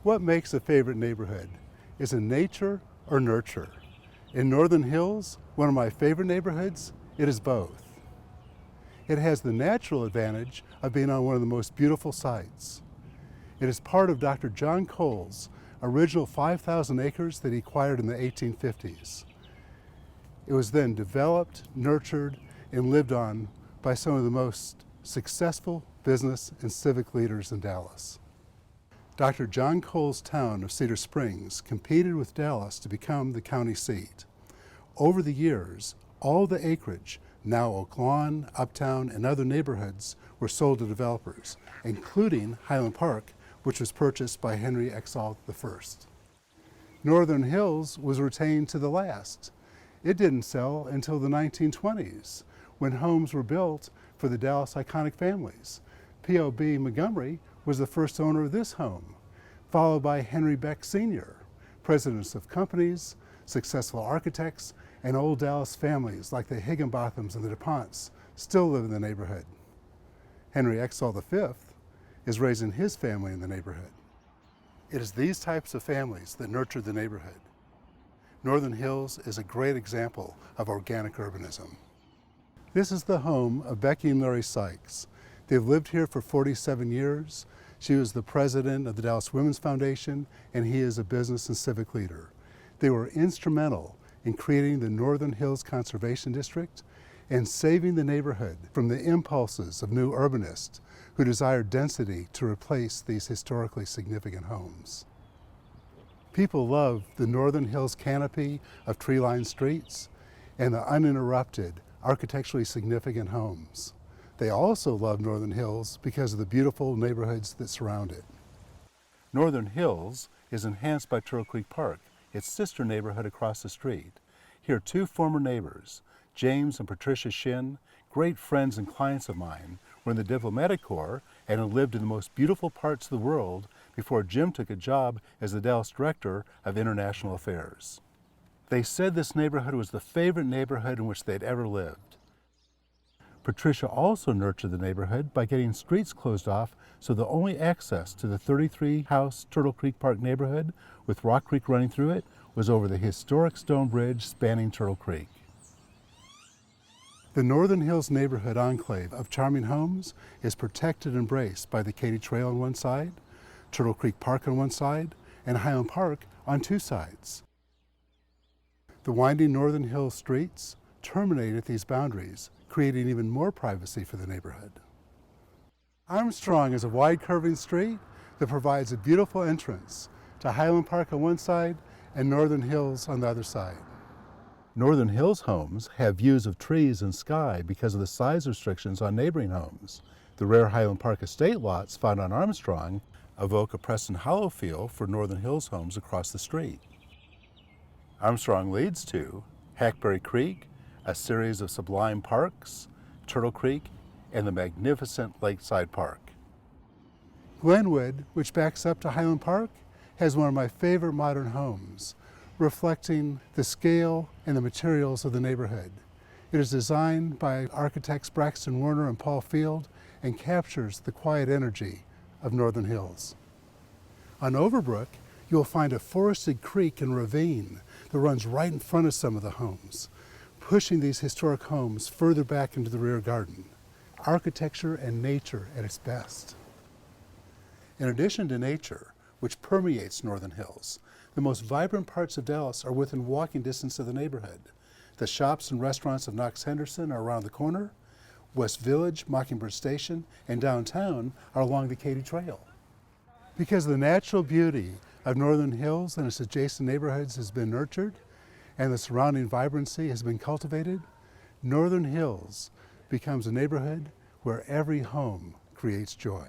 What makes a favorite neighborhood? Is it nature or nurture? In Northern Hills, one of my favorite neighborhoods, it is both. It has the natural advantage of being on one of the most beautiful sites. It is part of Dr. John Cole's original 5,000 acres that he acquired in the 1850s. It was then developed, nurtured, and lived on by some of the most successful business and civic leaders in Dallas. Dr. John Cole's town of Cedar Springs competed with Dallas to become the county seat. Over the years, all the acreage, now Oak Lawn, Uptown, and other neighborhoods, were sold to developers, including Highland Park, which was purchased by Henry Exalt I. Northern Hills was retained to the last. It didn't sell until the 1920s, when homes were built for the Dallas iconic families. P.O.B. Montgomery was the first owner of this home, followed by Henry Beck Sr., presidents of companies, successful architects, and old Dallas families like the Higginbothams and the DuPonts still live in the neighborhood. Henry Exalt V is raising his family in the neighborhood. It is these types of families that nurture the neighborhood. Northern Hills is a great example of organic urbanism. This is the home of Becky and Larry Sykes. They've lived here for 47 years. She was the president of the Dallas Women's Foundation, and he is a business and civic leader. They were instrumental in creating the Northern Hills Conservation District and saving the neighborhood from the impulses of new urbanists who desired density to replace these historically significant homes. People love the Northern Hills canopy of tree-lined streets and the uninterrupted, architecturally significant homes. They also love Northern Hills because of the beautiful neighborhoods that surround it. Northern Hills is enhanced by Turtle Creek Park, its sister neighborhood across the street. Here, two former neighbors, James and Patricia Shin, great friends and clients of mine, were in the diplomatic corps and had lived in the most beautiful parts of the world before Jim took a job as the Dallas Director of International Affairs. They said this neighborhood was the favorite neighborhood in which they'd ever lived. Patricia also nurtured the neighborhood by getting streets closed off so the only access to the 33-house Turtle Creek Park neighborhood with Rock Creek running through it was over the historic stone bridge spanning Turtle Creek. The Northern Hills neighborhood enclave of charming homes is protected and embraced by the Katy Trail on one side, Turtle Creek Park on one side, and Highland Park on two sides. The winding Northern Hills streets terminate at these boundaries, creating even more privacy for the neighborhood. Armstrong is a wide curving street that provides a beautiful entrance to Highland Park on one side and Northern Hills on the other side. Northern Hills homes have views of trees and sky because of the size restrictions on neighboring homes. The rare Highland Park estate lots found on Armstrong evoke a Preston Hollow feel for Northern Hills homes across the street. Armstrong leads to Hackberry Creek, a series of sublime parks, Turtle Creek, and the magnificent Lakeside Park. Glenwood, which backs up to Highland Park, has one of my favorite modern homes, reflecting the scale and the materials of the neighborhood. It is designed by architects Braxton Werner and Paul Field and captures the quiet energy of Northern Hills. On Overbrook, you'll find a forested creek and ravine that runs right in front of some of the homes, pushing these historic homes further back into the rear garden. Architecture and nature at its best. In addition to nature, which permeates Northern Hills, the most vibrant parts of Dallas are within walking distance of the neighborhood. The shops and restaurants of Knox Henderson are around the corner. West Village, Mockingbird Station, and downtown are along the Katy Trail. Because the natural beauty of Northern Hills and its adjacent neighborhoods has been nurtured, and the surrounding vibrancy has been cultivated, Northern Hills becomes a neighborhood where every home creates joy.